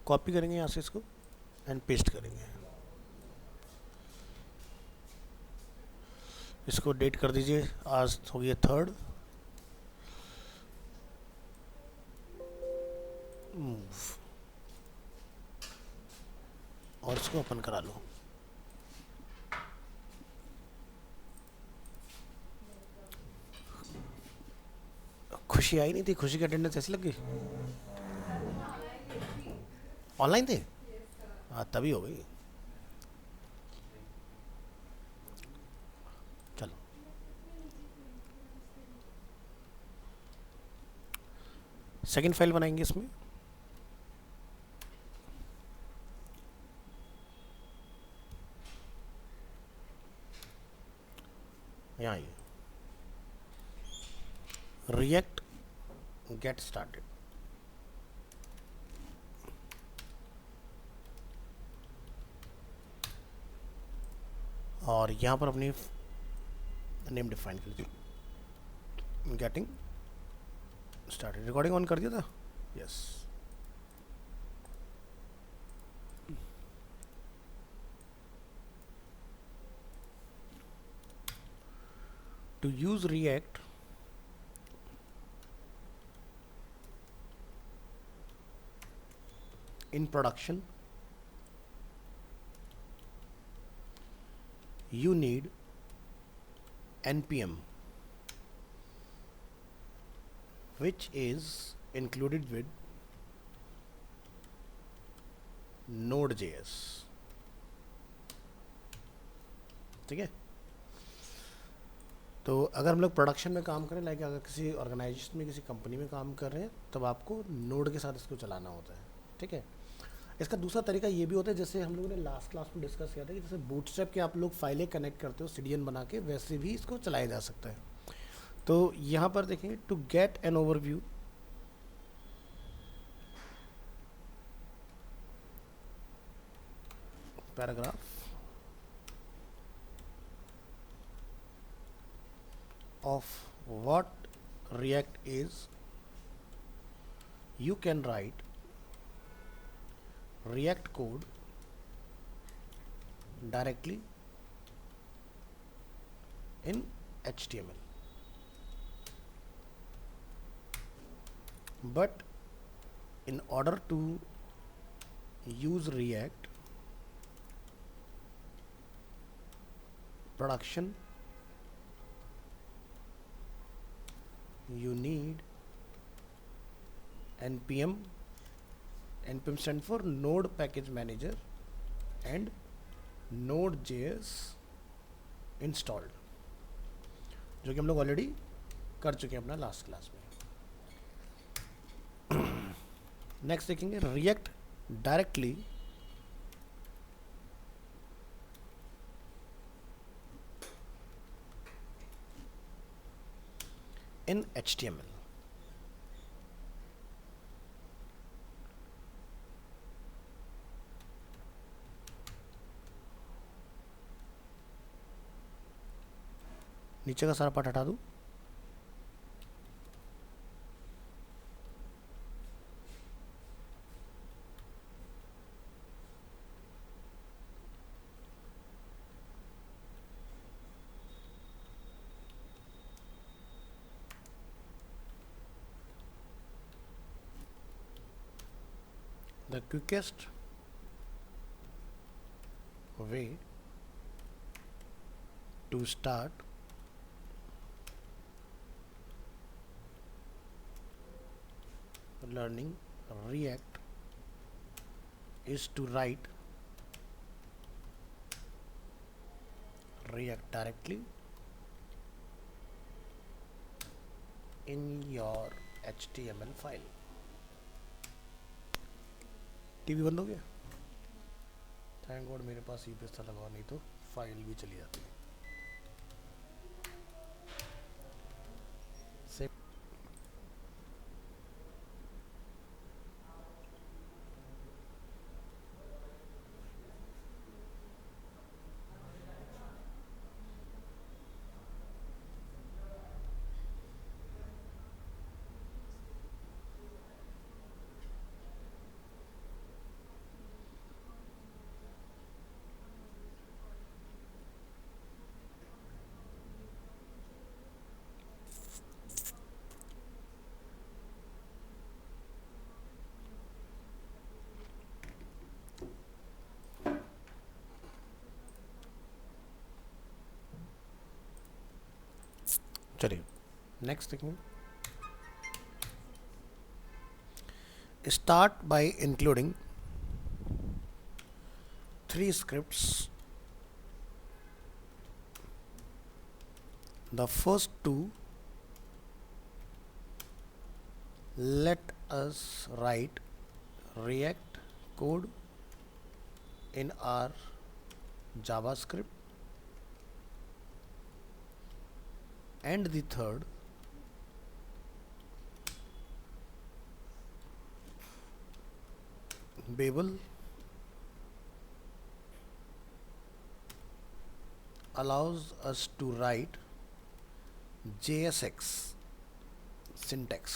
Copy करेंगे यहाँ से इसको एंड पेस्ट करेंगे। इसको डेट कर दीजिए, आज हो गया 3rd। मूव और इसको ओपन करा लो। खुशी आई नहीं थी, खुशी की अटेंडेंस ऐसी लग गई। ऑनलाइन थे? हाँ तभी हो गई। चलो सेकंड फाइल बनाएंगे इसमें। यहाँ ये रिएक्ट गेट स्टार्टेड। और यहाँ पर अपनी नेम डिफाइन कर दी, गेटिंग स्टार्टेड। रिकॉर्डिंग ऑन कर दिया था? Yes. To use React in production, you need npm, which is included with node.js। ठीक है। तो अगर हम लोग प्रोडक्शन में काम करें, लाइक अगर किसी ऑर्गेनाइजेशन में, किसी कंपनी में काम कर रहे हैं, तब आपको नोड के साथ इसको चलाना होता है। ठीक है। इसका दूसरा तरीका ये भी होता है, जैसे हम लोगों ने लास्ट क्लास में डिस्कस किया था कि जैसे बूटस्ट्रैप के आप लोग फाइलें कनेक्ट करते हो सीडीएन बना के, वैसे भी इसको चलाया जा सकता है। तो यहाँ पर देखेंगे, to get an overview, paragraph of what React is, you can write React code directly in HTML. But in order to use React production, you need npm stand for node package manager and node.js installed, जो कि हम लोग already कर चुके हैं अपना last class में। Next देखेंगे रिएक्ट डायरेक्टली in HTML। नीचे का सारा पार्ट हटा दूं। The quickest way to start learning React is to write React directly in your HTML file। TV बंद हो गया? थैंक गॉड मेरे पास यूपीएस था लगा, नहीं तो फाइल भी चली जाती है। चलिए नेक्स्ट देखेंगे. Start by including 3 scripts. The first two, let us write React code in our JavaScript, and the third, Babel allows us to write JSX syntax.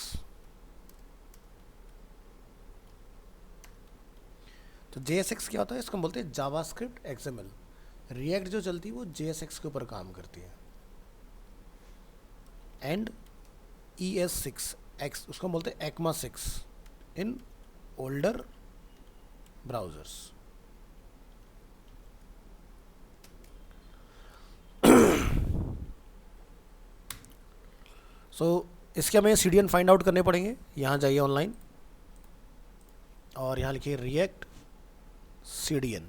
तो JSX क्या होता है? इसको हम बोलते हैं जावास्क्रिप्ट XML. रिएक्ट जो चलती है वो JSX के ऊपर काम करती है. एंड ES6 X उसको हम बोलते हैं ECMA 6 इन ओल्डर ब्राउजर्स. सो इसके हमें CDN फाइंड आउट करने पड़ेंगे. यहाँ जाइए ऑनलाइन और यहाँ लिखिए रिएक्ट CDN.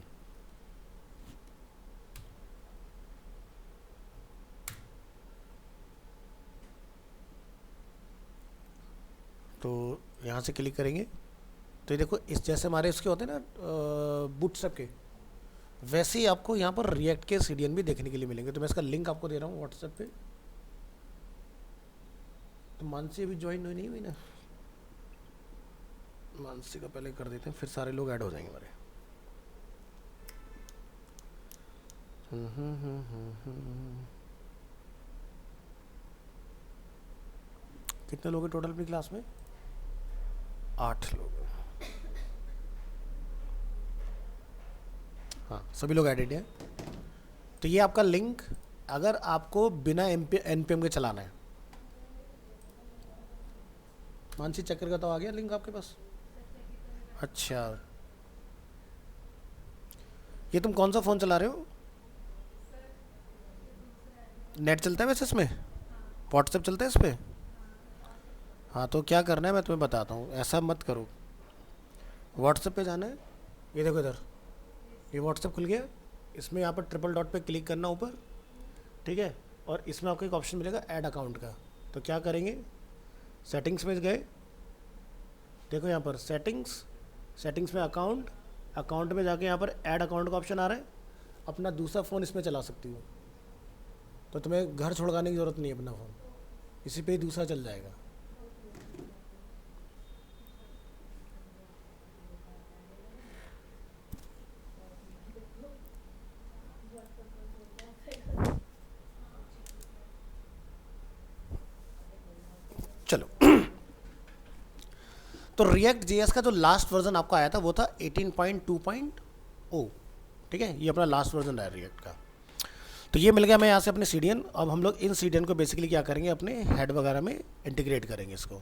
तो यहाँ से क्लिक करेंगे तो ये देखो इस जैसे हमारे इसके होते हैं ना बूटस्ट्रैप के, वैसे ही आपको यहाँ पर रिएक्ट के CDN भी देखने के लिए मिलेंगे. तो मैं इसका लिंक आपको दे रहा हूँ व्हाट्सएप पे. तो मानसी अभी ज्वाइन नहीं हुई ना, मानसी का पहले कर देते हैं फिर सारे लोग ऐड हो जाएंगे हमारे. कितने लोग हैं टोटल अपनी क्लास में? 8 लोग. हाँ सभी लोग एडेड हैं. तो ये आपका लिंक अगर आपको बिना NPM के चलाना है. मानसी चक्कर का तो आ गया लिंक आपके पास. अच्छा ये तुम कौन सा फ़ोन चला रहे हो? नेट चलता है वैसे इसमें? व्हाट्सएप चलता है इस पर? हाँ तो क्या करना है मैं तुम्हें बताता हूँ. ऐसा मत करो, व्हाट्सएप पे जाना है. ये देखो इधर ये व्हाट्सएप खुल गया. इसमें यहाँ पर ट्रिपल डॉट पे क्लिक करना ऊपर, ठीक है. और इसमें आपको एक ऑप्शन मिलेगा ऐड अकाउंट का. तो क्या करेंगे, सेटिंग्स में गए, देखो यहाँ पर सेटिंग्स में अकाउंट में जाके यहाँ पर ऐड अकाउंट का ऑप्शन आ रहा है. अपना दूसरा फ़ोन इसमें चला सकती हो. तो तुम्हें घर छोड़वाने की ज़रूरत नहीं है. अपना फ़ोन इसी पे ही दूसरा चल जाएगा. चलो तो रिएक्ट JS का जो लास्ट वर्जन आपको आया था वो था 18.2.0. ठीक है, ये अपना लास्ट वर्जन है रिएक्ट का. तो ये मिल गया हमें यहाँ से अपने CDN. अब हम लोग इन CDN को बेसिकली क्या करेंगे, अपने हेड वगैरह में इंटीग्रेट करेंगे इसको.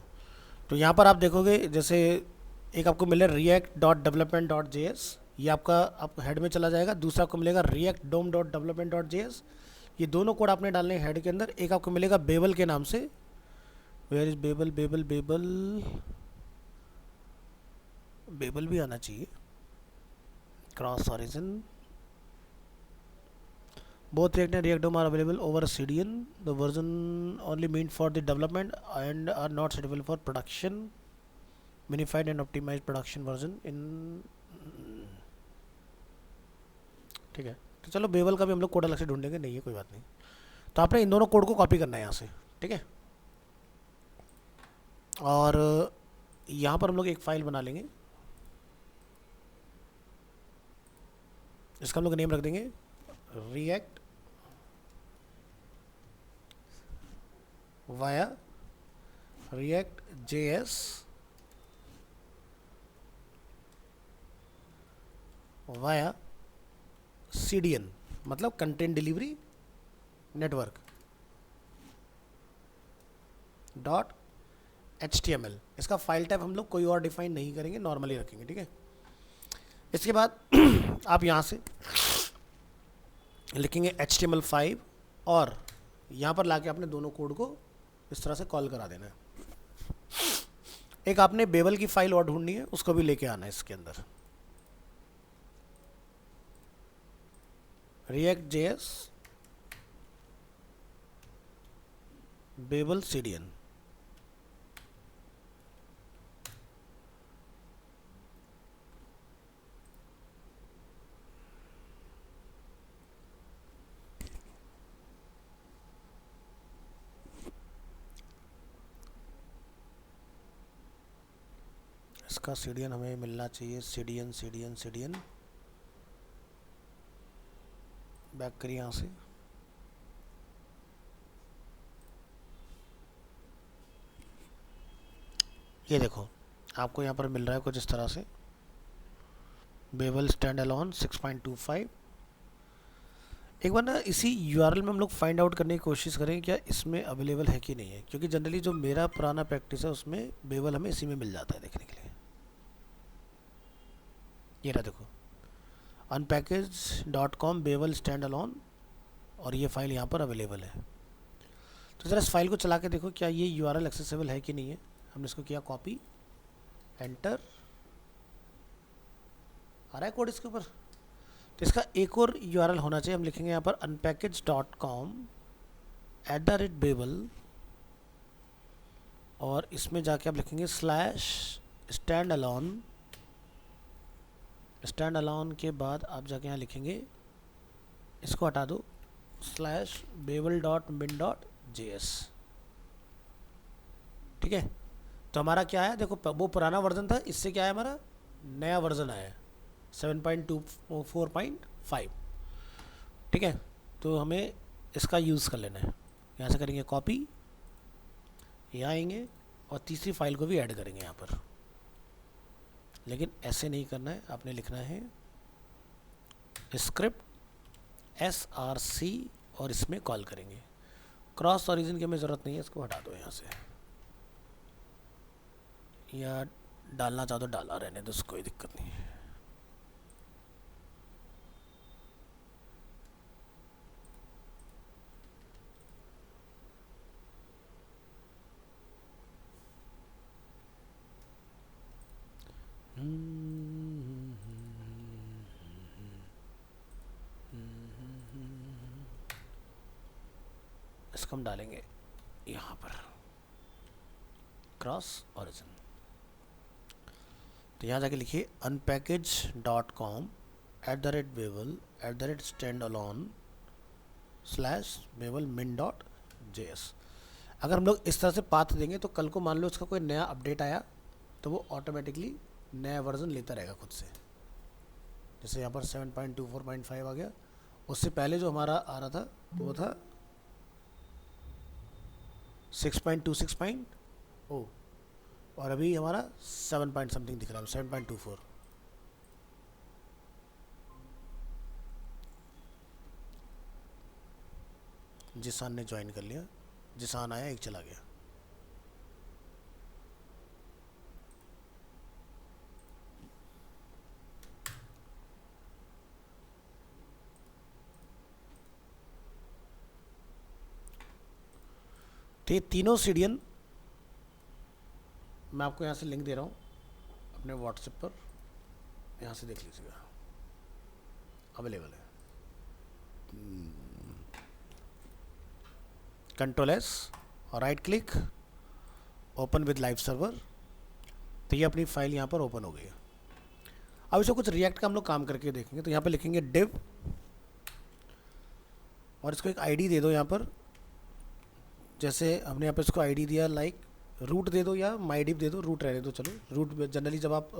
तो यहाँ पर आप देखोगे जैसे एक आपको मिले react.development.js, ये आपको हेड में चला जाएगा. दूसरा आपको मिलेगा react.dom.development.js. ये दोनों कोड आपने डालने हैं हेड के अंदर. एक आपको मिलेगा बेबल के नाम से. वेयर इज बेबल भी आना चाहिए. Cross origin both React and React DOM are available over CDN. The version only meant for the development and are not suitable for production. Minified and optimized production version in. ठीक है, तो चलो label का भी हम लोग code अलग से ढूंढेंगे, नहीं है कोई बात नहीं. तो आपने इन दोनों कोड को कॉपी करना है यहाँ से. ठीक है, और यहाँ पर हम लोग एक फाइल बना लेंगे. इसका हम लोग नेम रख देंगे React via React JS via CDN, मतलब कंटेंट डिलीवरी नेटवर्क .html. इसका फाइल टाइप हम लोग कोई और डिफाइन नहीं करेंगे, नॉर्मली रखेंगे. ठीक है, इसके बाद आप यहाँ से लिखेंगे HTML5 और यहाँ पर लाके आपने दोनों कोड को इस तरह से कॉल करा देना है। एक आपने बेबल की फाइल और ढूंढनी है, उसको भी लेके आना है इसके अंदर। React.js बेबल CDN, इसका CDN हमें मिलना चाहिए। CDN बैक करिए यहाँ से। ये देखो आपको यहाँ पर मिल रहा है कुछ इस तरह से, बेबल स्टैंड अलोन 6.25। एक बार ना इसी URL में हम लोग फाइंड आउट करने की कोशिश करें क्या इसमें अवेलेबल है कि नहीं है, क्योंकि जनरली जो मेरा पुराना प्रैक्टिस है उसमें बेबल हमें इसी में मिल जाता है देखने के लिए। ये रहा देखो, unpackage.com बेबल स्टैंड अलोन, और ये फाइल यहाँ पर अवेलेबल है। तो ज़रा इस फाइल को चला के देखो क्या ये URL एक्सेसिबल है कि नहीं है। हमने इसको किया कॉपी, एंटर, आ रहा है कोड इसके ऊपर। तो इसका एक और URL होना चाहिए, हम लिखेंगे यहाँ पर unpackage.com/babel, और इसमें जाके आप लिखेंगे /stand alone के बाद आप जाके यहाँ लिखेंगे, इसको हटा दो, /babel.min.js। ठीक है, तो हमारा क्या है देखो, वो पुराना वर्जन था, इससे क्या है हमारा नया वर्जन आया है 7.24.5। ठीक है, तो हमें इसका यूज़ कर लेना है। यहाँ से करेंगे कॉपी, यहाँ आएंगे और तीसरी फाइल को भी ऐड करेंगे यहाँ पर। लेकिन ऐसे नहीं करना है, आपने लिखना है स्क्रिप्ट src और इसमें कॉल करेंगे। क्रॉस ओरिजिन की हमें ज़रूरत नहीं है, इसको हटा दो यहाँ से, या डालना चाहो तो डाला रहने दो, कोई दिक्कत नहीं है। इसको हम डालेंगे यहाँ पर क्रॉस ओरिजिन। तो यहाँ जाके लिखिए unpackage.com@babel/babelmin.js। अगर हम लोग इस तरह से पाथ देंगे तो कल को मान लो इसका कोई नया अपडेट आया तो वो ऑटोमेटिकली नया वर्जन लेता रहेगा खुद से। जैसे यहाँ पर 7.24.5 आ गया, उससे पहले जो हमारा आ रहा था तो वो था 6.26. और अभी हमारा 7 पॉइंट समथिंग दिख रहा है, 7.24। जिसान ने ज्वाइन कर लिया, जिसान आया, एक चला गया। तो ये तीनों CDN मैं आपको यहाँ से लिंक दे रहा हूँ अपने व्हाट्सएप पर, यहाँ से देख लीजिएगा, अवेलेबल है। Ctrl+S और right click, open with live server. तो ये अपनी फाइल यहाँ पर ओपन हो गई है। अब इसको कुछ रिएक्ट का हम लोग काम करके देखेंगे। तो यहाँ पर लिखेंगे div और इसको एक ID दे दो यहाँ पर। जैसे हमने यहाँ पर इसको ID दिया लाइक रूट दे दो या माई दे दो, रूट रहने दो। चलो रूट जनरली जब आप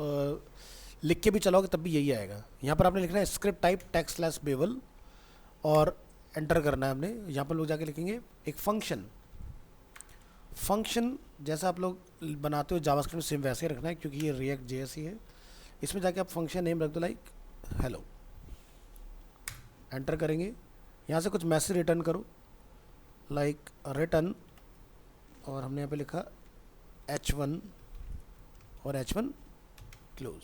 लिख के भी चलाओगे तब भी यही आएगा। यहाँ पर आपने लिखना है स्क्रिप्ट टाइप text/babel और एंटर करना है हमने। यहाँ पर लोग जाके लिखेंगे एक फंक्शन जैसा आप लोग बनाते हो जावास्क्रिप्ट में सेम वैसे ही रखना है, क्योंकि ये React.js ही है। इसमें जाके आप फंक्शन नेम रख दो लाइक हेलो, एंटर करेंगे। यहाँ से कुछ मैसेज रिटर्न करो लाइक रिटर्न, और हमने यहाँ पे लिखा h1 और h1 क्लोज।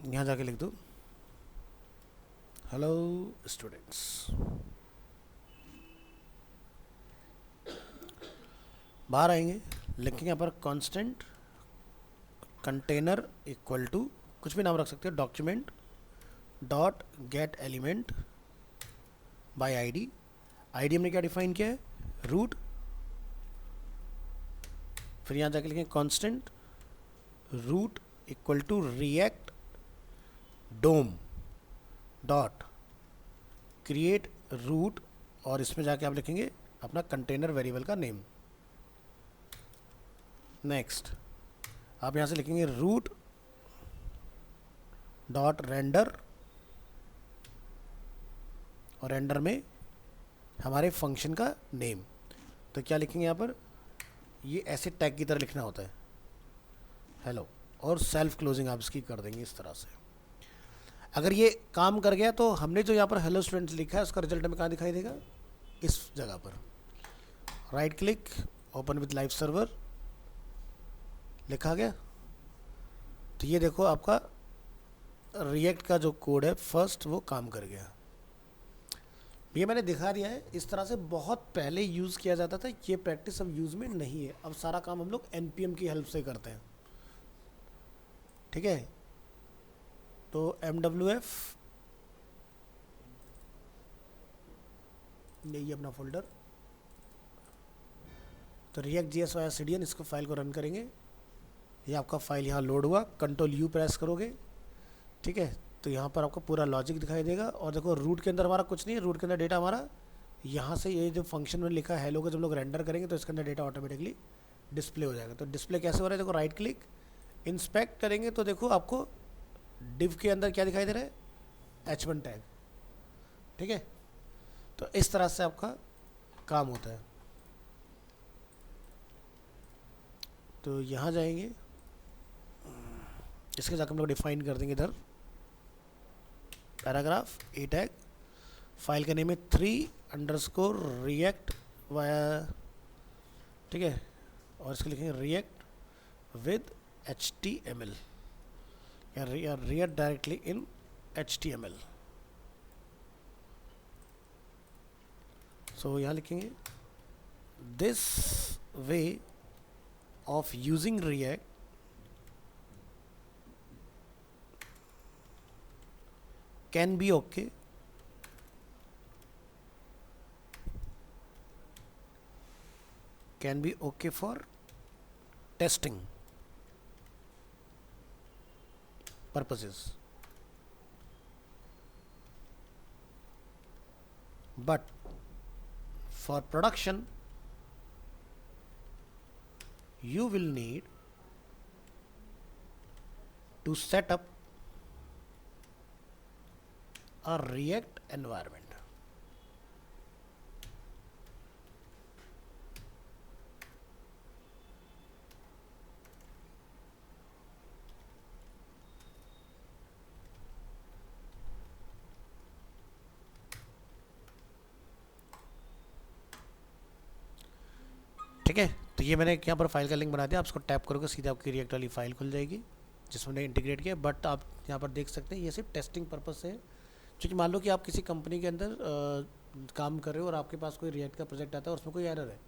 यहाँ जाके लिख दो हेलो स्टूडेंट्स, बाहर आएंगे, लिखेंगे यहाँ पर कांस्टेंट कंटेनर इक्वल टू कुछ भी नाम रख सकते हो, document dot gate element by ID. ID हमने क्या डिफाइन किया है, रूट। फिर यहाँ जाके लिखेंगे constant root equal to React DOM dot create root, और इसमें जाके आप लिखेंगे अपना कंटेनर वेरिएबल का नेम। नेक्स्ट आप यहाँ से लिखेंगे रूट डॉट रेंडर, और रेंडर में हमारे फंक्शन का नेम। तो क्या लिखेंगे यहाँ पर, ये ऐसे टैग की तरह लिखना होता है हेलो, और सेल्फ क्लोजिंग आप इसकी कर देंगे इस तरह से। अगर ये काम कर गया तो हमने जो यहाँ पर हेलो स्टूडेंट्स लिखा है उसका रिजल्ट हमें कहाँ दिखाई देगा, इस जगह पर। Right click, open with live server, लिखा गया। तो ये देखो आपका रिएक्ट का जो कोड है फर्स्ट वो काम कर गया। ये मैंने दिखा दिया है, इस तरह से बहुत पहले यूज़ किया जाता था, ये प्रैक्टिस अब यूज़ में नहीं है। अब सारा काम हम लोग npm की हेल्प से करते हैं, ठीक है। तो MWF यही अपना फोल्डर, तो react.js वाया CDN, इसको फाइल को रन करेंगे। ये आपका फाइल यहाँ लोड हुआ, कंट्रोल U प्रेस करोगे, ठीक है। तो यहाँ पर आपको पूरा लॉजिक दिखाई देगा। और देखो रूट के अंदर हमारा कुछ नहीं है, रूट के अंदर डेटा हमारा यहाँ से ये जो फंक्शन में लिखा है हेलो को जब लोग रेंडर करेंगे तो इसके अंदर डेटा ऑटोमेटिकली डिस्प्ले हो जाएगा। तो डिस्प्ले कैसे हो रहा है, देखो राइट क्लिक इंस्पेक्ट करेंगे तो देखो आपको डिव के अंदर क्या दिखाई दे रहा है, H1 टैग, ठीक है। तो इस तरह से आपका काम होता है। तो यहाँ जाएंगे, इसके जाकर हम लोग डिफाइन कर देंगे इधर पैराग्राफ ए टैग, फाइल का नेम है 3_react वाया, ठीक है। और इसको लिखेंगे रिएक्ट विद HTML या रिएक्ट डायरेक्टली इन HTML। सो यहाँ लिखेंगे this way of using react can be okay for testing purposes, but for production you will need to set up a React environment. ठीक है। तो ये मैंने यहाँ पर फाइल का लिंक बना दिया, आप उसको टैप करोगे सीधे आपकी रिएक्ट वाली फाइल खुल जाएगी जिसमें मैंने इंटीग्रेट किया। बट आप यहाँ पर देख सकते हैं ये सिर्फ टेस्टिंग पर्पस से है, क्योंकि मान लो कि आप किसी कंपनी के अंदर काम कर रहे हो और आपके पास कोई रिएक्ट का प्रोजेक्ट आता है और उसमें कोई एरर है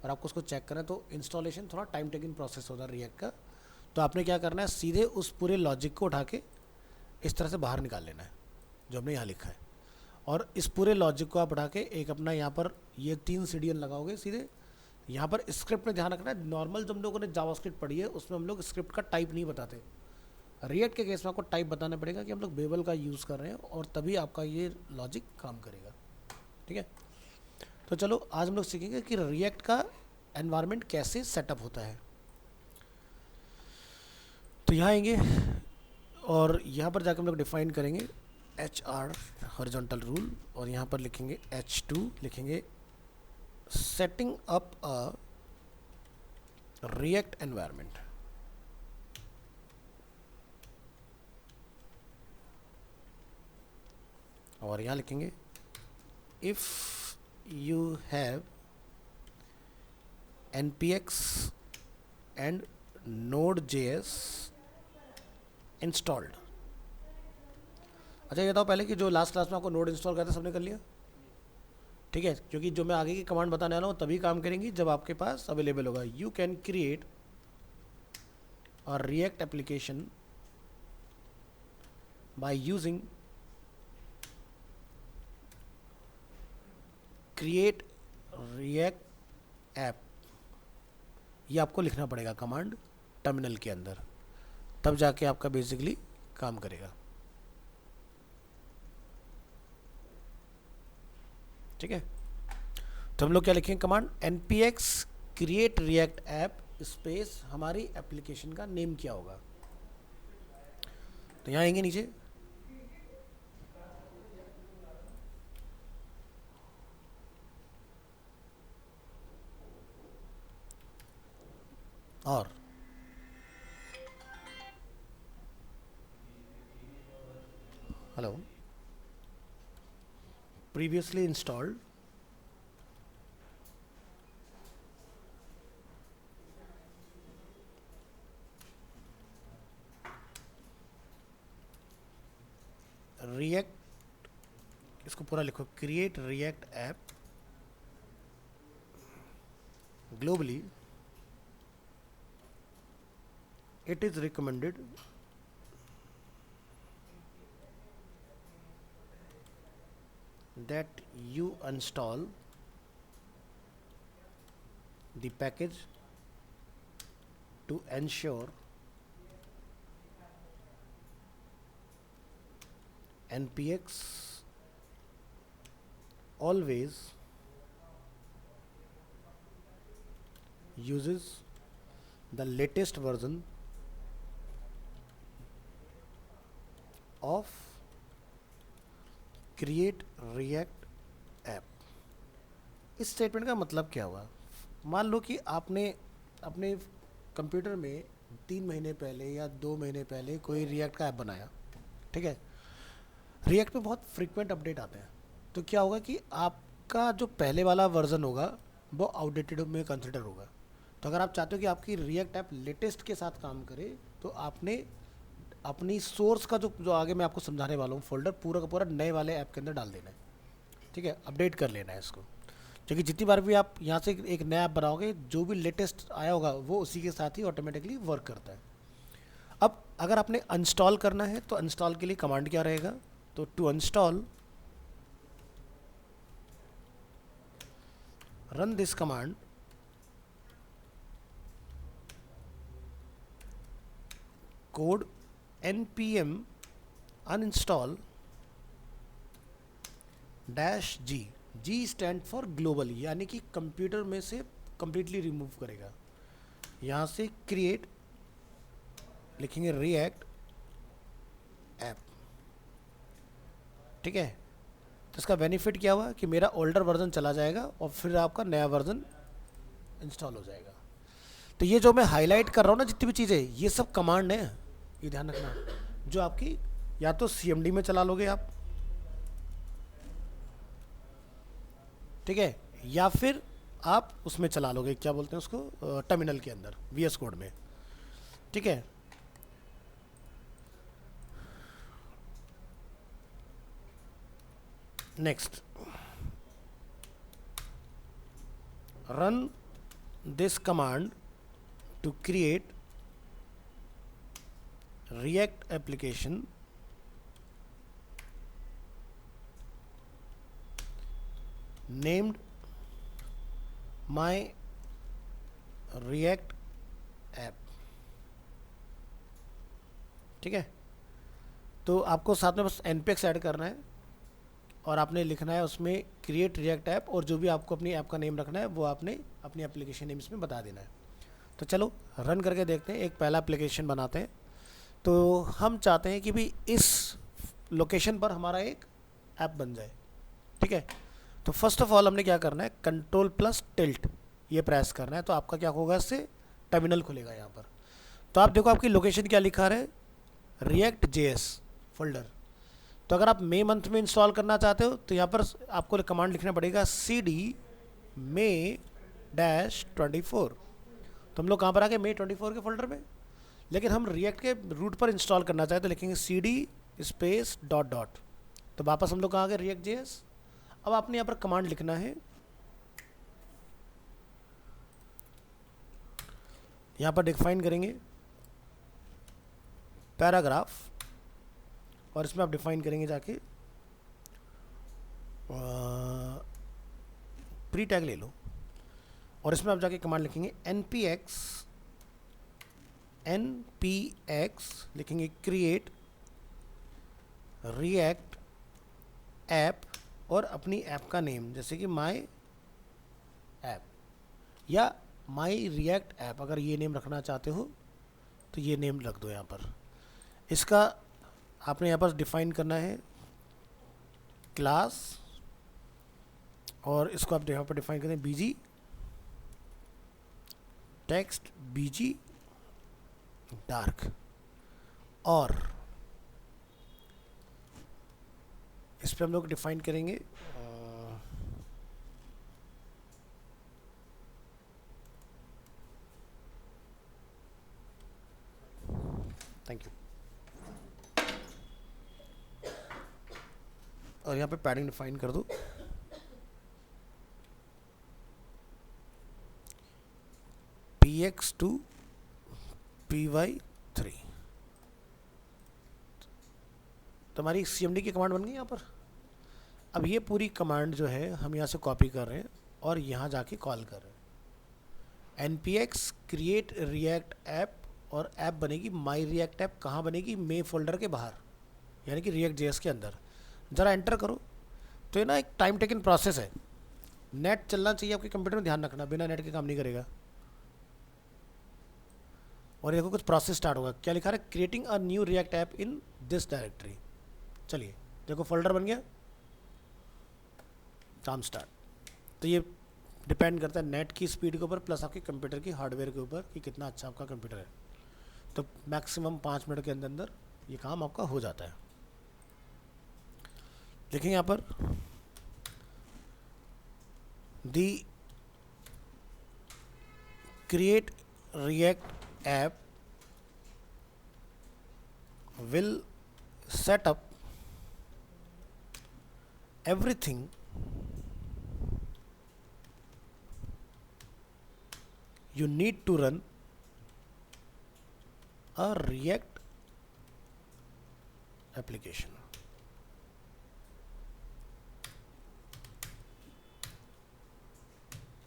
और आपको उसको चेक करना है, तो इंस्टॉलेशन थोड़ा टाइम टेकिंग प्रोसेस होता है रिएक्ट का। तो आपने क्या करना है, सीधे उस पूरे लॉजिक को उठा के इस तरह से बाहर निकाल लेना है जो हमने यहाँ लिखा है, और इस पूरे लॉजिक को आप उठा के एक अपना यहाँ पर ये 3 CDN लगाओगे सीधे। यहाँ पर स्क्रिप्ट में ध्यान रखना है, नॉर्मल जब हम लोगों ने जावास्क्रिप्ट पढ़ी है उसमें हम लोग स्क्रिप्ट का टाइप नहीं बताते। रिएक्ट के केस में आपको टाइप बताना पड़ेगा कि हम लोग बेबल का यूज़ कर रहे हैं, और तभी आपका ये लॉजिक काम करेगा, ठीक है। तो चलो आज हम लोग सीखेंगे कि रिएक्ट का एनवायरनमेंट कैसे सेटअप होता है। तो यहाँ आएंगे और यहाँ पर जाकर हम लोग डिफाइन करेंगे HR हॉरिजॉन्टल रूल, और यहाँ पर लिखेंगे H2, लिखेंगे सेटिंग अप अ रिएक्ट एनवायरनमेंट। और यहाँ लिखेंगे if you have npx and node.js installed, अच्छा ये बताओ पहले कि जो लास्ट क्लास में आपको नोड इंस्टॉल करता सबने कर लिया? ठीक है, क्योंकि जो मैं आगे की कमांड बताने वाला हूँ तभी काम करेंगी जब आपके पास अवेलेबल होगा। यू कैन क्रिएट और react application by using create react app. ये आपको लिखना पड़ेगा कमांड टर्मिनल के अंदर, तब जाके आपका बेसिकली काम करेगा। ठीक है, तो हम लोग क्या लिखेंगे command npx create react app space हमारी एप्लीकेशन का नेम क्या होगा। तो यहाँ आएंगे नीचे, और हेलो प्रीवियसली इंस्टॉल्ड रिएक्ट, इसको पूरा लिखो, create react app globally it is recommended that you install the package to ensure npx always uses the latest version of create react app. इस स्टेटमेंट का मतलब क्या हुआ? मान लो कि आपने अपने कंप्यूटर में 3 महीने पहले या 2 महीने पहले कोई रिएक्ट का ऐप बनाया। ठीक है, रिएक्ट में बहुत फ्रीक्वेंट अपडेट आते हैं, तो क्या होगा कि आपका जो पहले वाला वर्जन होगा वो आउटडेटेड में कंसिडर होगा। तो अगर आप चाहते हो कि आपकी रिएक्ट ऐप लेटेस्ट के साथ काम करे, तो आपने अपनी सोर्स का जो आगे मैं आपको समझाने वाला हूँ फोल्डर पूरा का पूरा नए वाले ऐप के अंदर डाल देना है। ठीक है, अपडेट कर लेना है इसको, क्योंकि जितनी बार भी आप यहाँ से एक नया ऐप बनाओगे जो भी लेटेस्ट आया होगा वो उसी के साथ ही ऑटोमेटिकली वर्क करता है। अब अगर आपने अनस्टॉल करना है तो अनस्टॉल के लिए कमांड क्या रहेगा? तो to uninstall run this command code npm uninstall -g। g stand for global, यानी कि कंप्यूटर में से कंप्लीटली रिमूव करेगा। यहाँ से क्रिएट लिखेंगे रिएक्ट ऐप। ठीक है, तो इसका बेनिफिट क्या हुआ कि मेरा ओल्डर वर्जन चला जाएगा और फिर आपका नया वर्जन इंस्टॉल हो जाएगा। तो ये जो मैं हाईलाइट कर रहा हूँ ना, जितनी भी चीज़ें, ये सब कमांड है, ये ध्यान रखना, जो आपकी या तो CMD में चला लोगे आप, ठीक है, या फिर आप उसमें चला लोगे, क्या बोलते हैं उसको, टर्मिनल के अंदर VS कोड में। ठीक है, next, run this command to create React application named my React app। ठीक है, तो आपको साथ में बस npx ऐड करना है और आपने लिखना है उसमें क्रिएट रिएक्ट ऐप, और जो भी आपको अपनी ऐप का नेम रखना है वो आपने अपनी एप्लीकेशन नेम इसमें बता देना है। तो चलो रन करके देखते हैं, एक पहला एप्लीकेशन बनाते हैं। तो हम चाहते हैं कि भी इस लोकेशन पर हमारा एक ऐप बन जाए। ठीक है, तो फर्स्ट ऑफ ऑल हमने क्या करना है, Ctrl+Tilt ये प्रेस करना है, तो आपका क्या होगा, इससे टर्मिनल खुलेगा यहाँ पर। तो आप देखो आपकी लोकेशन क्या लिखा है, React.js फोल्डर। तो अगर आप मई मंथ में इंस्टॉल करना चाहते हो तो यहाँ पर आपको कमांड लिखना पड़ेगा cd May-24। तो हम लोग कहाँ पर आ गए, May 24 के फोल्डर में। लेकिन हम रिएक्ट के रूट पर इंस्टॉल करना चाहते तो लिखेंगे cd स्पेस डॉट डॉट। तो वापस हम लोग कहाँ आ गए, रिएक्ट जेएस। अब आपने यहाँ पर कमांड लिखना है, यहाँ पर डिफाइन करेंगे पैराग्राफ, और इसमें आप डिफाइन करेंगे जाके प्री टैग ले लो, और इसमें आप जाके कमांड लिखेंगे npx लिखेंगे क्रिएट रिएक्ट ऐप, और अपनी ऐप का नेम जैसे कि माई ऐप या माई रिएक्ट ऐप, अगर ये नेम रखना चाहते हो तो ये नेम रख दो यहाँ पर। इसका आपने यहाँ पर डिफाइन करना है क्लास, और इसको आप यहाँ पर डिफाइन करें बीजी टेक्स्ट, बीजी डार्क, और इस पर हम लोग डिफाइन करेंगे थैंक यू, और यहाँ पे पैडिंग डिफाइन कर दो px2 py3। तो हमारी cmd की कमांड बन गई यहाँ पर। अब ये पूरी कमांड जो है हम यहाँ से कॉपी कर रहे हैं और यहाँ जाके कॉल कर रहे हैं। npx क्रिएट रिएक्ट ऐप, और ऐप बनेगी माई रिएक्ट ऐप। कहाँ बनेगी, मे फोल्डर के बाहर, यानी कि रिएक्ट जेएस के अंदर। ज़रा एंटर करो। तो ये ना एक टाइम टेकन प्रोसेस है, नेट चलना चाहिए आपके कंप्यूटर में, ध्यान रखना, बिना नेट के काम नहीं करेगा। और देखो कुछ प्रोसेस स्टार्ट होगा, क्या लिखा है, creating a new react app in this directory. चलिए देखो फोल्डर बन गया, काम स्टार्ट। तो ये डिपेंड करता है नेट की स्पीड के ऊपर, प्लस आपके कंप्यूटर की हार्डवेयर के ऊपर कि कितना अच्छा आपका कंप्यूटर है। तो मैक्सिमम 5 मिनट के अंदर अंदर ये काम आपका हो जाता है। देखेंगे यहाँ पर the create react app will set up everything you need to run a React application.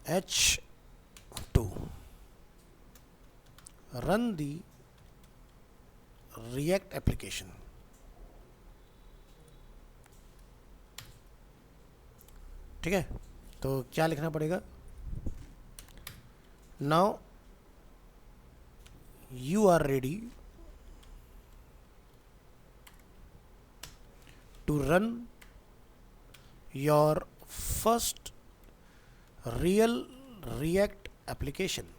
H2 run the React application. ठीक है, तो क्या लिखना पड़ेगा, now you are ready to run your first real React application.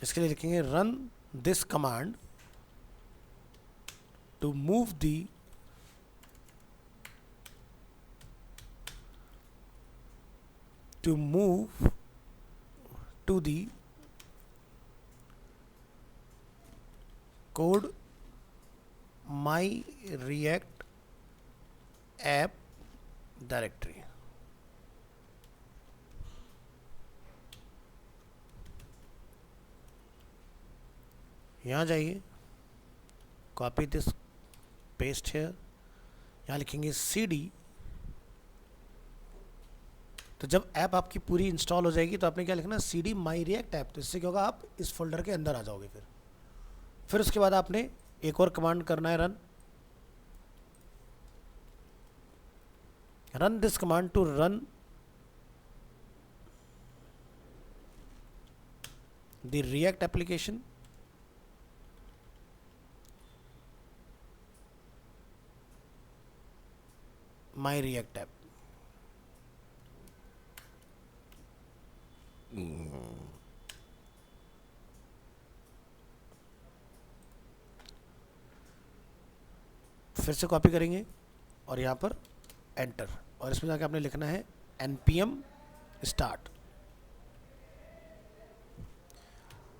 इसके लिए लिखेंगे run this command to move the to the code my react app directory. यहाँ जाइए, कॉपी दिस, पेस्ट हेयर, यहाँ लिखेंगे cd। तो जब ऐप आपकी पूरी इंस्टॉल हो जाएगी तो आपने क्या लिखना, cd माई रिएक्ट ऐप। तो इससे क्या होगा, आप इस फोल्डर के अंदर आ जाओगे। फिर उसके बाद आपने एक और कमांड करना है, run this command to run the React application my react app. फिर से कॉपी करेंगे और यहाँ पर एंटर। और इसमें जाके आपने लिखना है npm start,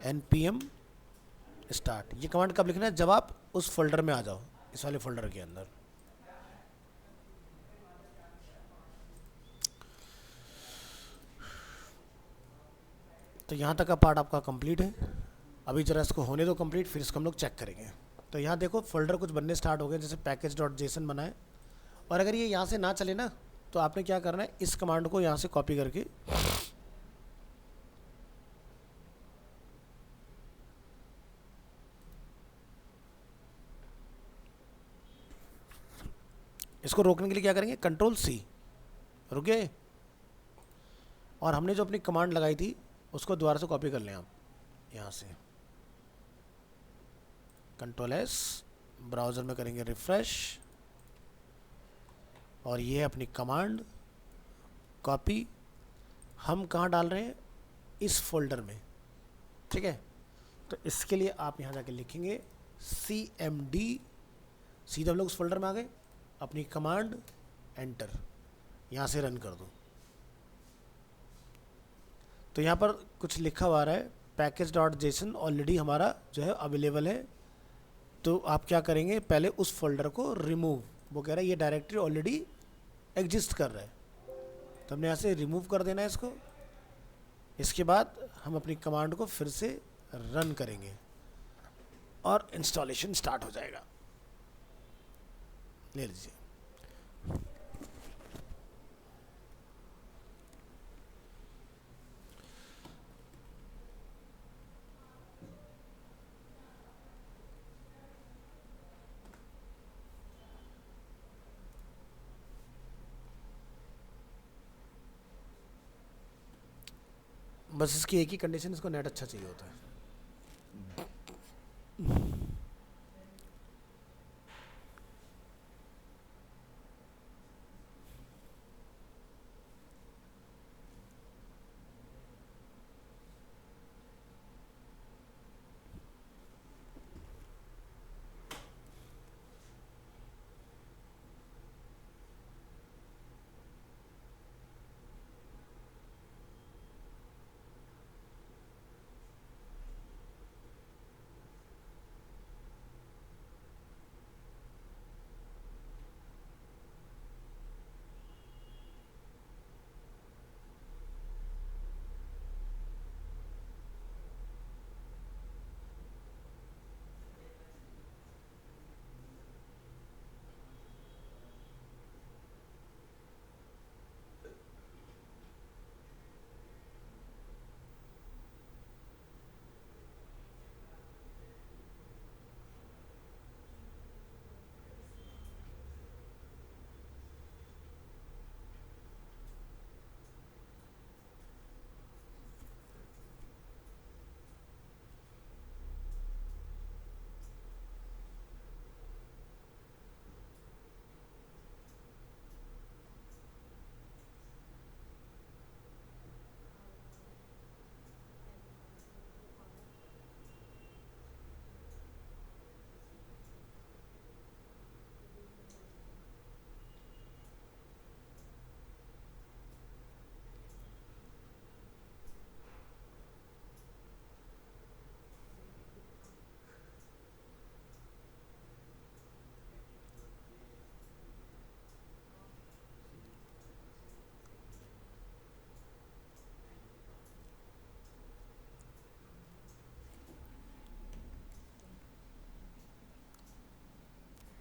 npm start। ये कमांड कब लिखना है? जब आप उस फोल्डर में आ जाओ, इस वाले फोल्डर के अंदर। तो यहाँ तक का पार्ट आपका कंप्लीट है। अभी जरा इसको होने दो कंप्लीट, फिर इसको हम लोग चेक करेंगे। तो यहाँ देखो फोल्डर कुछ बनने स्टार्ट हो गए, जैसे पैकेज डॉट जेसन बना है। और अगर ये यहाँ से ना चले ना, तो आपने क्या करना है, इस कमांड को यहाँ से कॉपी करके इसको रोकने के लिए क्या करेंगे, कंट्रोल सी, रुक गए। और हमने जो अपनी कमांड लगाई थी उसको दोबारा से कॉपी कर लें आप यहाँ से, कंट्रोल एस, ब्राउज़र में करेंगे रिफ्रेश, और ये है अपनी कमांड कॉपी। हम कहाँ डाल रहे हैं, इस फोल्डर में, ठीक है। तो इसके लिए आप यहाँ जाके लिखेंगे cmd, सीधे हम लोग उस फोल्डर में आ गए, अपनी कमांड एंटर, यहाँ से रन कर दो। तो यहाँ पर कुछ लिखा हुआ आ रहा है पैकेज डॉट जेसन ऑलरेडी हमारा जो है अवेलेबल है। तो आप क्या करेंगे, पहले उस फोल्डर को रिमूव, वो कह रहा है ये डायरेक्टरी ऑलरेडी एग्जिस्ट कर रहा है, तो हमने यहाँ से रिमूव कर देना है इसको। इसके बाद हम अपनी कमांड को फिर से रन करेंगे और इंस्टॉलेशन स्टार्ट हो जाएगा। ले लीजिए। बस इसकी एक ही कंडीशन, इसको नेट अच्छा चाहिए होता है।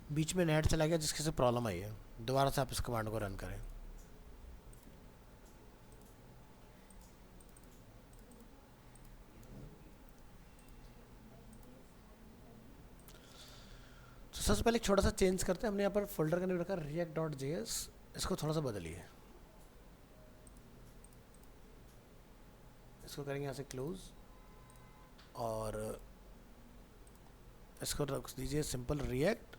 बीच में नेट चला गया जिसकी से प्रॉब्लम आई है, दोबारा से आप इस कमांड को रन करें। तो सबसे पहले एक छोटा सा चेंज करते हैं। हमने यहाँ पर फोल्डर का नाम रखा react.js, इसको थोड़ा सा बदलिए, इसको करेंगे यहाँ से क्लोज, और इसको रख दीजिए सिंपल react.js।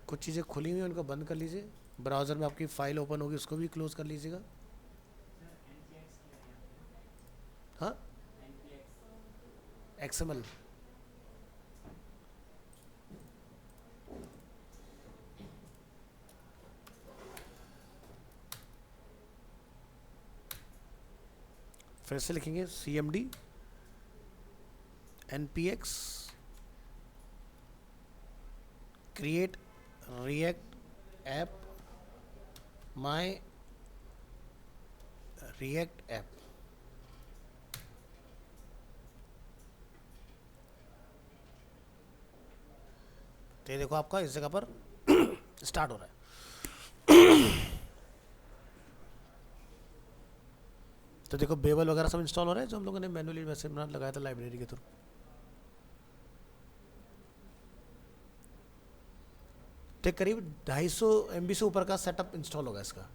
कुछ चीज़ें खुली हुई हैं उनको बंद कर लीजिए, ब्राउज़र में आपकी फ़ाइल ओपन होगी उसको भी क्लोज़ कर लीजिएगा। हाँ, XML। फिर से लिखेंगे CMD NPX create react app my react app. तो ये देखो आपका इस जगह पर स्टार्ट हो रहा है। तो देखो बेबल वगैरह सब इंस्टॉल हो रहा है जो हम लोगों ने मैनुअली वैसे बना लगाया था लाइब्रेरी के थ्रू। तो करीब 250 MB से ऊपर का सेटअप इंस्टॉल होगा इसका।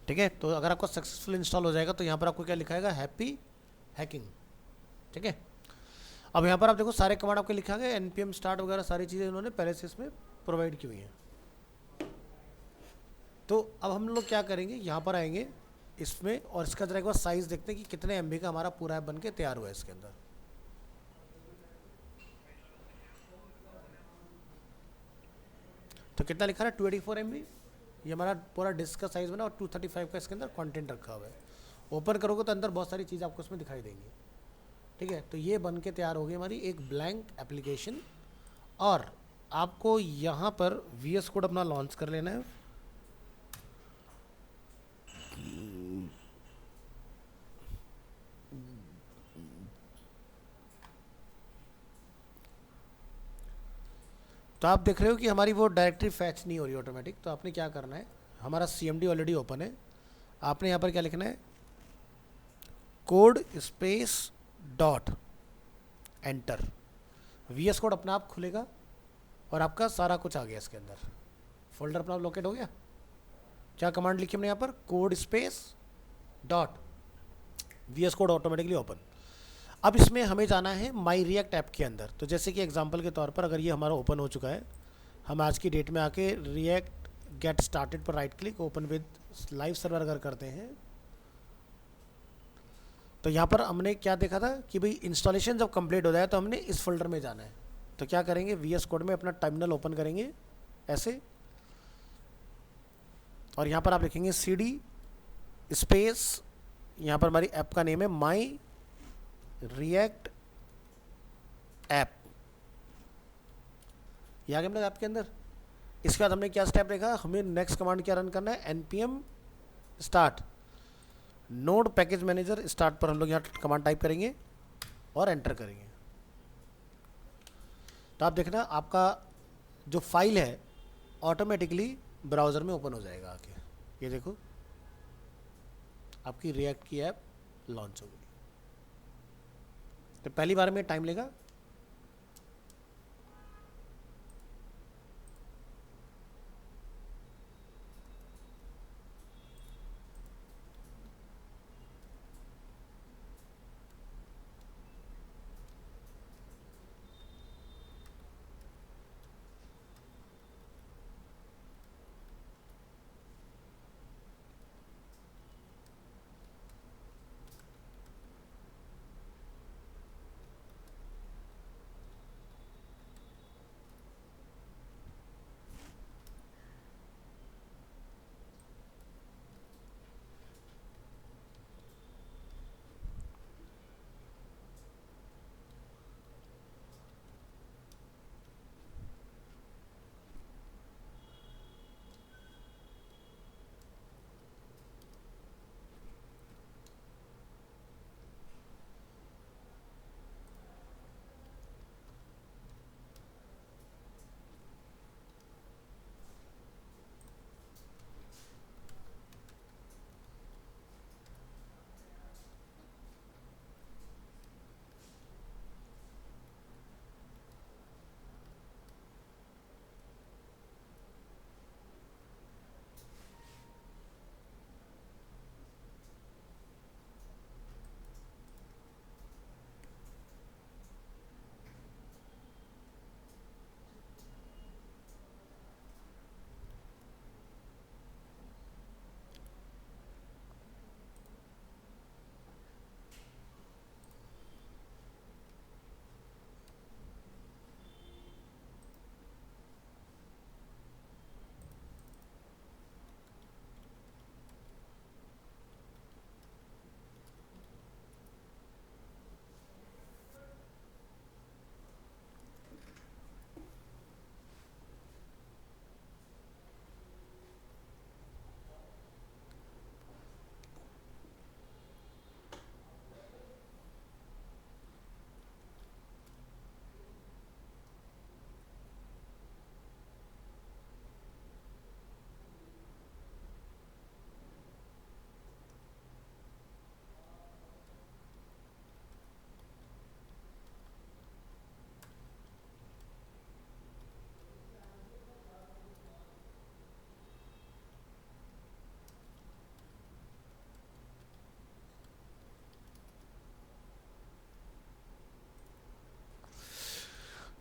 ठीक है, तो अगर आपका सक्सेसफुल इंस्टॉल हो जाएगा तो यहाँ पर आपको क्या लिखाएगा, हैप्पी हैकिंग। ठीक है, अब यहाँ पर आप देखो सारे कमांड आपके लिखा गया, npm स्टार्ट वगैरह सारी चीज़ें उन्होंने पहले से इसमें प्रोवाइड की हुई हैं। तो अब हम लोग क्या करेंगे, यहाँ पर आएंगे इसमें और इसका जरा एक बार साइज़ देखते हैं कि कितने MB का हमारा पूरा ऐप बन के तैयार हुआ है इसके अंदर। तो कितना लिखा है, 284 MB ये हमारा पूरा डिस्क का साइज़ बना और 235 का इसके अंदर कंटेंट रखा हुआ है। ओपन करोगे तो अंदर बहुत सारी चीज़ आपको इसमें दिखाई देंगी। ठीक है, तो ये बन के तैयार हो गई हमारी एक ब्लैंक एप्लीकेशन। और आपको यहाँ पर VS कोड अपना लॉन्च कर लेना है। तो आप देख रहे हो कि हमारी वो डायरेक्टरी फैच नहीं हो रही ऑटोमेटिक। तो आपने क्या करना है, हमारा CMD ऑलरेडी ओपन है, आपने यहाँ पर क्या लिखना है, code space dot enter. VS code अपना आप खुलेगा और आपका सारा कुछ आ गया इसके अंदर, फोल्डर अपना लोकेट हो गया। क्या कमांड लिखी हमने यहाँ पर, code space dot VS code automatically open. अब इसमें हमें जाना है माई रिएक्ट ऐप के अंदर। तो जैसे कि एग्जांपल के तौर पर अगर ये हमारा ओपन हो चुका है, हम आज की डेट में आके रिएक्ट गेट स्टार्टेड पर right click open with live server अगर करते हैं, तो यहाँ पर हमने क्या देखा था कि भाई इंस्टॉलेशन जब कंप्लीट हो जाए तो हमने इस फोल्डर में जाना है। तो क्या करेंगे, VS कोड में अपना टर्मिनल ओपन करेंगे ऐसे, और यहाँ पर आप लिखेंगे CD स्पेस, यहाँ पर हमारी ऐप का नेम है माई रिएक्ट ऐप, ये आ गया मतलब ऐप के अंदर। इसके बाद हमने क्या स्टेप देखा, हमें नेक्स्ट कमांड क्या रन करना है, npm start node package manager start पर हम लोग यहाँ कमांड टाइप करेंगे और एंटर करेंगे। तो आप देखना आपका जो फाइल है ऑटोमेटिकली ब्राउज़र में ओपन हो जाएगा आके। ये देखो आपकी रिएक्ट की ऐप लॉन्च हो गई। तो पहली बार में टाइम लेगा,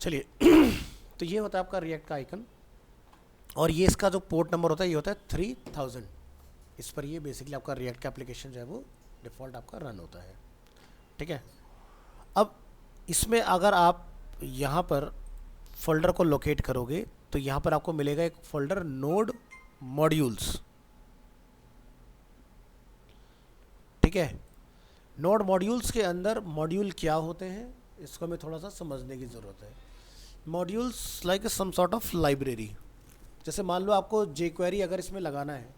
चलिए तो ये होता है आपका रिएक्ट का आइकन, और ये इसका जो पोर्ट नंबर होता है ये होता है 3000। इस पर ये बेसिकली आपका रिएक्ट का एप्लीकेशन जो है वो डिफ़ॉल्ट आपका रन होता है, ठीक है। अब इसमें अगर आप यहाँ पर फोल्डर को लोकेट करोगे तो यहाँ पर आपको मिलेगा एक फोल्डर नोड मॉड्यूल्स, ठीक है। नोड मॉड्यूल्स के अंदर मॉड्यूल क्या होते हैं इसको हमें थोड़ा सा समझने की ज़रूरत है। Modules like some sort of library. जैसे मान लो आपको jQuery अगर इसमें लगाना है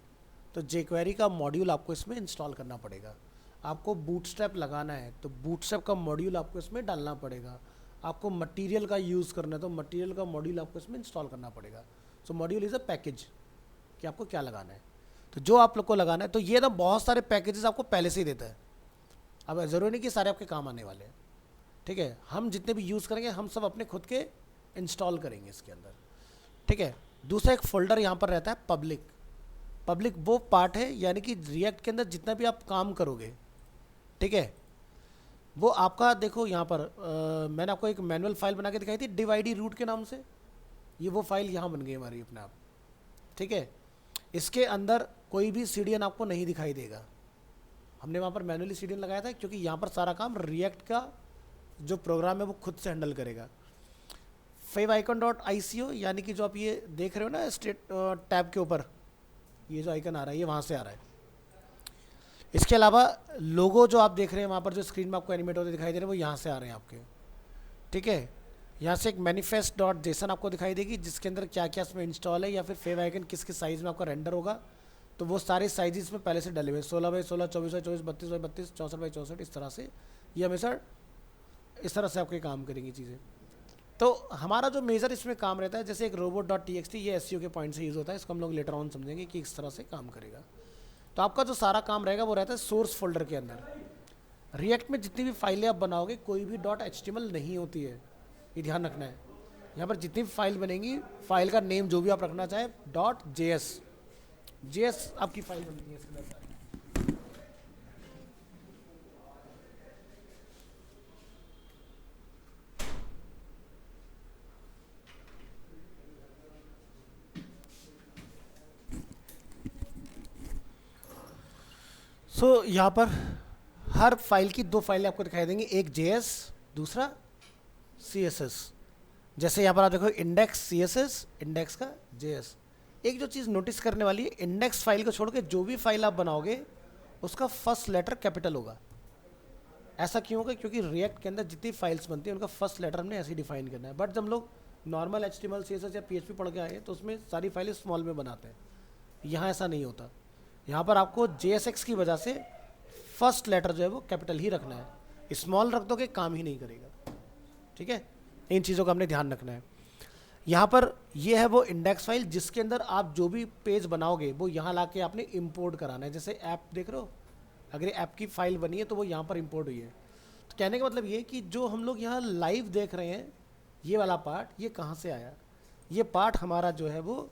तो jQuery का मॉड्यूल आपको इसमें इंस्टॉल करना पड़ेगा। आपको बूटस्ट्रैप लगाना है तो बूटस्ट्रैप का मॉड्यूल आपको इसमें डालना पड़ेगा। आपको मटेरियल का यूज़ करना है तो मटेरियल का मॉड्यूल आपको इसमें इंस्टॉल करना पड़ेगा। सो मॉड्यूल इज़ अ पैकेज कि आपको क्या लगाना है, तो जो आप लोग को लगाना है। तो ये ना बहुत सारे पैकेजेस आपको पहले से ही देता है। अब ज़रूरी नहीं कि सारे आपके काम आने वाले हैं, ठीक है। हम जितने भी यूज़ करेंगे हम सब अपने खुद के इंस्टॉल करेंगे इसके अंदर, ठीक है। दूसरा एक फ़ोल्डर यहाँ पर रहता है पब्लिक। पब्लिक वो पार्ट है यानी कि रिएक्ट के अंदर जितना भी आप काम करोगे, ठीक है, वो आपका देखो यहाँ पर मैंने आपको एक मैनुअल फाइल बना के दिखाई थी डिवाइडी रूट के नाम से। ये वो फाइल यहाँ बन गई हमारी अपने आप, ठीक है। इसके अंदर कोई भी सीडीएन आपको नहीं दिखाई देगा। हमने वहाँ पर मैनुअली सीडीएन लगाया था क्योंकि यहाँ पर सारा काम रिएक्ट का जो प्रोग्राम है वो खुद से हैंडल करेगा। favicon.ico यानी कि जो आप ये देख रहे हो ना स्टेट टैब के ऊपर ये जो आइकन आ रहा है ये वहाँ से आ रहा है। इसके अलावा लोगो जो आप देख रहे हैं वहाँ पर जो स्क्रीन में आपको एनिमेट होते दिखाई दे रहे हैं वो यहाँ से आ रहे हैं आपके, ठीक है। यहाँ से एक manifest.json आपको दिखाई देगी जिसके अंदर क्या क्या इसमें इंस्टॉल है या फिर favicon किस किस साइज़ में आपका रेंडर होगा। तो वो सारे साइज इसमें पहले से डले हुए 16x16, 24x24, 32x32, 64x64, इस तरह से ये हमेशा इस तरह से आपके काम करेंगी चीज़ें। तो हमारा जो मेजर इसमें काम रहता है जैसे एक robot.txt ये SEO के पॉइंट से यूज़ होता है, इसको हम लोग लेटर ऑन समझेंगे कि इस तरह से काम करेगा। तो आपका जो सारा काम रहेगा वो रहता है सोर्स फोल्डर के अंदर। रिएक्ट में जितनी भी फाइलें आप बनाओगे कोई भी .html नहीं होती है, ये ध्यान रखना है। यहाँ पर जितनी भी फाइल बनेंगी फाइल का नेम जो भी आप रखना चाहे .js आपकी फाइल बनती है इसके अंदर। सो यहाँ पर हर फाइल की दो फाइलें आपको दिखाई देंगी, एक JS दूसरा CSS। जैसे यहाँ पर आप देखो इंडेक्स CSS, इंडेक्स का JS। एक जो चीज़ नोटिस करने वाली है, इंडेक्स फाइल को छोड़ के जो भी फाइल आप बनाओगे उसका फर्स्ट लेटर कैपिटल होगा। ऐसा क्यों होगा? क्योंकि रिएक्ट के अंदर जितनी फाइल्स बनती हैं उनका फर्स्ट लेटर हमने ऐसे ही डिफाइन करना है। बट जब लोग नॉर्मल HTML CSS या PHP पढ़ के आए तो उसमें सारी फाइलें स्मॉल में बनाते हैं। यहाँ ऐसा नहीं होता। यहाँ पर आपको JSX की वजह से फर्स्ट लेटर जो है वो कैपिटल ही रखना है। स्मॉल रख दोगे काम ही नहीं करेगा, ठीक है। इन चीज़ों का हमने ध्यान रखना है। यहाँ पर ये है वो इंडेक्स फाइल जिसके अंदर आप जो भी पेज बनाओगे वो यहाँ ला के आपने इम्पोर्ट कराना है। जैसे ऐप देख रहे हो, अगर ऐप की फाइल बनी है तो वो यहाँ पर इम्पोर्ट हुई है। तो कहने का मतलब ये कि जो हम लोग यहाँ लाइव देख रहे हैं ये वाला पार्ट ये कहाँ से आया, ये पार्ट हमारा जो है वो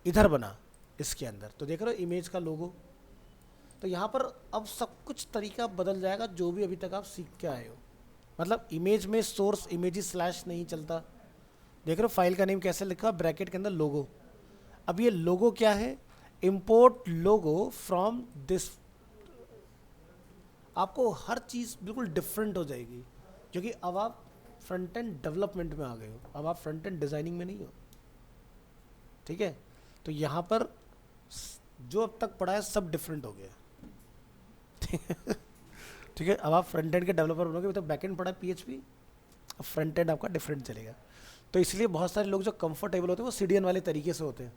इधर बना इसके अंदर। तो देख रहे हो इमेज का लोगो। तो यहाँ पर अब सब कुछ तरीका बदल जाएगा जो भी अभी तक आप सीख के आए हो। मतलब इमेज में सोर्स इमेजेस स्लैश नहीं चलता। देख रहे हो फाइल का नेम कैसे लिखा, ब्रैकेट के अंदर लोगो। अब ये लोगो क्या है, इंपोर्ट लोगो फ्रॉम दिस। आपको हर चीज़ बिल्कुल डिफरेंट हो जाएगी क्योंकि अब आप फ्रंट एंड डेवलपमेंट में आ गए हो, अब आप फ्रंट एंड डिज़ाइनिंग में नहीं हो, ठीक है। तो यहाँ पर जो अब तक पढ़ा है सब डिफरेंट हो गया, ठीक है। अब आप फ्रंट एंड के डेवलपर बनोगे, तो बैक एंड पढ़ा है PHP, अब फ्रंट एंड आपका डिफरेंट चलेगा। तो इसलिए बहुत सारे लोग जो कंफर्टेबल होते हैं वो सीडीएन वाले तरीके से होते हैं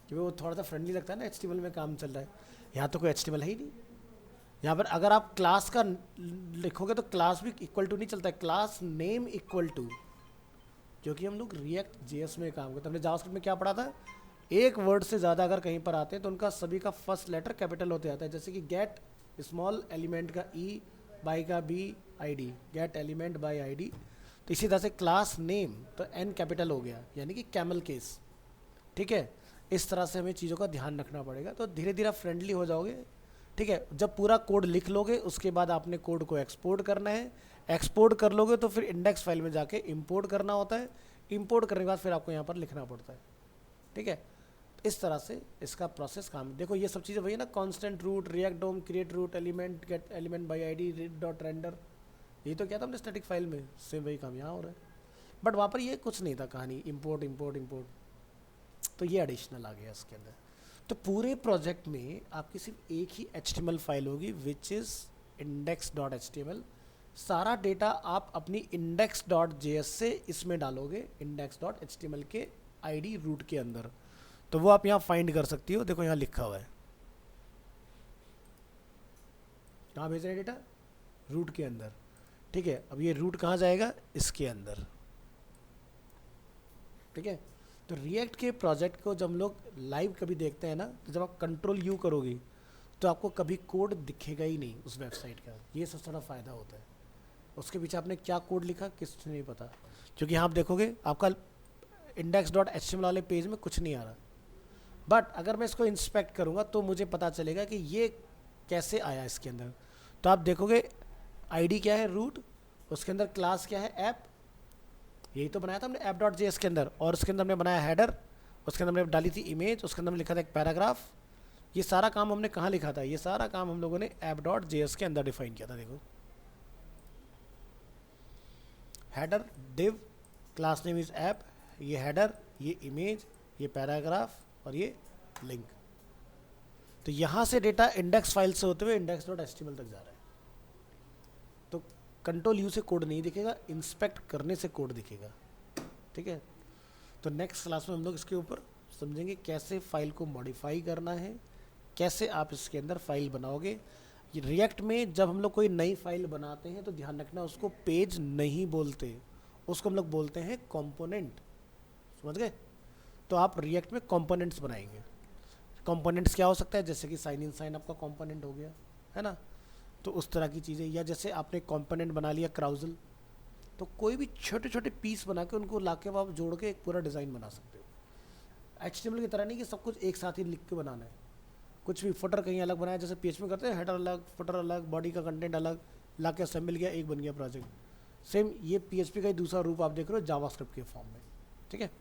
कि वो थोड़ा सा फ्रेंडली लगता है ना, HTML में काम चल रहा है। यहाँ तो कोई HTML है ही नहीं। यहाँ पर अगर आप क्लास का लिखोगे तो क्लास भी इक्वल टू नहीं चलता है, क्लास नेम इक्वल टू, क्योंकि हम लोग रिएक्ट JS में काम करते हैं। हमने जावास्क्रिप्ट में क्या पढ़ा था, एक वर्ड से ज़्यादा अगर कहीं पर आते हैं तो उनका सभी का फर्स्ट लेटर कैपिटल होते जाता है। जैसे कि गेट स्मॉल एलिमेंट का E, बाई का B, ID, gate element by ID। तो इसी तरह से क्लास नेम तो N कैपिटल हो गया यानी कि कैमल केस, ठीक है। इस तरह से हमें चीज़ों का ध्यान रखना पड़ेगा। तो धीरे धीरे फ्रेंडली हो जाओगे, ठीक है। जब पूरा कोड लिख लोगे उसके बाद आपने कोड को एक्सपोर्ट करना है। एक्सपोर्ट कर लोगे तो फिर इंडेक्स फाइल में जाके इंपोर्ट करना होता है। इंपोर्ट करने के बाद फिर आपको यहाँ पर लिखना पड़ता है, ठीक है। इस तरह से इसका प्रोसेस काम, देखो ये सब चीज़ें वही है ना, constant root, React DOM, create root element, get element by ID, read dot render, ये तो क्या था हमने स्टैटिक फाइल में, सेम वही काम यहाँ हो रहा है। बट वहाँ पर ये कुछ नहीं था कहानी, इंपोर्ट इंपोर्ट इंपोर्ट, तो ये एडिशनल आ गया इसके अंदर। तो पूरे प्रोजेक्ट में आपकी सिर्फ एक ही HTML फाइल होगी विच इज़ index.html। सारा डेटा आप अपनी index.js से इसमें डालोगे, index.html के आईडी रूट के अंदर, तो वो आप यहाँ फाइंड कर सकती हो। देखो यहाँ लिखा हुआ है, कहाँ भेज रहे हैं डेटा, रूट के अंदर, ठीक है। अब ये रूट कहाँ जाएगा, इसके अंदर, ठीक है। तो रिएक्ट के प्रोजेक्ट को जब हम लोग लाइव कभी देखते हैं ना, तो जब आप कंट्रोल यू करोगे तो आपको कभी कोड दिखेगा ही नहीं उस वेबसाइट का, ये सबसे बड़ा फ़ायदा होता है। उसके पीछे आपने क्या कोड लिखा किसी नहीं पता, क्योंकि यहाँ आप देखोगे आपका index.html वाले पेज में कुछ नहीं आ रहा। बट अगर मैं इसको इंस्पेक्ट करूँगा तो मुझे पता चलेगा कि ये कैसे आया इसके अंदर। तो आप देखोगे आईडी क्या है, रूट, उसके अंदर क्लास क्या है, ऐप, यही तो बनाया था हमने app.js के अंदर, और उसके अंदर हमने बनाया हेडर, उसके अंदर हमने डाली थी इमेज, उसके अंदर हमने लिखा था एक पैराग्राफ। ये सारा काम हमने कहाँ लिखा था, ये सारा काम हम लोगों ने app.js के अंदर डिफाइन किया था। देखो header div, class name is app, ये हेडर, ये इमेज, ये पैराग्राफ और ये लिंक। तो यहाँ से डेटा इंडेक्स फाइल से होते हुए index.html तक जा रहा है। तो कंट्रोल यू से कोड नहीं दिखेगा, इंस्पेक्ट करने से कोड दिखेगा, ठीक है। तो नेक्स्ट क्लास में हम लोग इसके ऊपर समझेंगे कैसे फाइल को मॉडिफाई करना है, कैसे आप इसके अंदर फाइल बनाओगे। रिएक्ट में जब हम लोग कोई नई फाइल बनाते हैं तो ध्यान रखना उसको पेज नहीं बोलते, उसको हम लोग बोलते हैं कंपोनेंट, समझ गए। तो आप रिएक्ट में कंपोनेंट्स बनाएंगे। कंपोनेंट्स क्या हो सकता है, जैसे कि साइन इन साइन आपका कंपोनेंट हो गया, है ना। तो उस तरह की चीज़ें, या जैसे आपने कंपोनेंट बना लिया क्राउजल, तो कोई भी छोटे छोटे पीस बना के उनको ला के आप जोड़ के एक पूरा डिज़ाइन बना सकते हो। HTML की तरह नहीं कि सब कुछ एक साथ ही लिख के बनाना है, कुछ भी फुटर कहीं अलग बनाया, जैसे PHP में करते हैं, हेडर अलग, फुटर अलग, बॉडी का कंटेंट अलग, ला के असेंबल किया, एक बन गया प्रोजेक्ट। सेम ये PHP का ही दूसरा रूप आप देख रहे हो जावास्क्रिप्ट के फॉर्म में, ठीक है।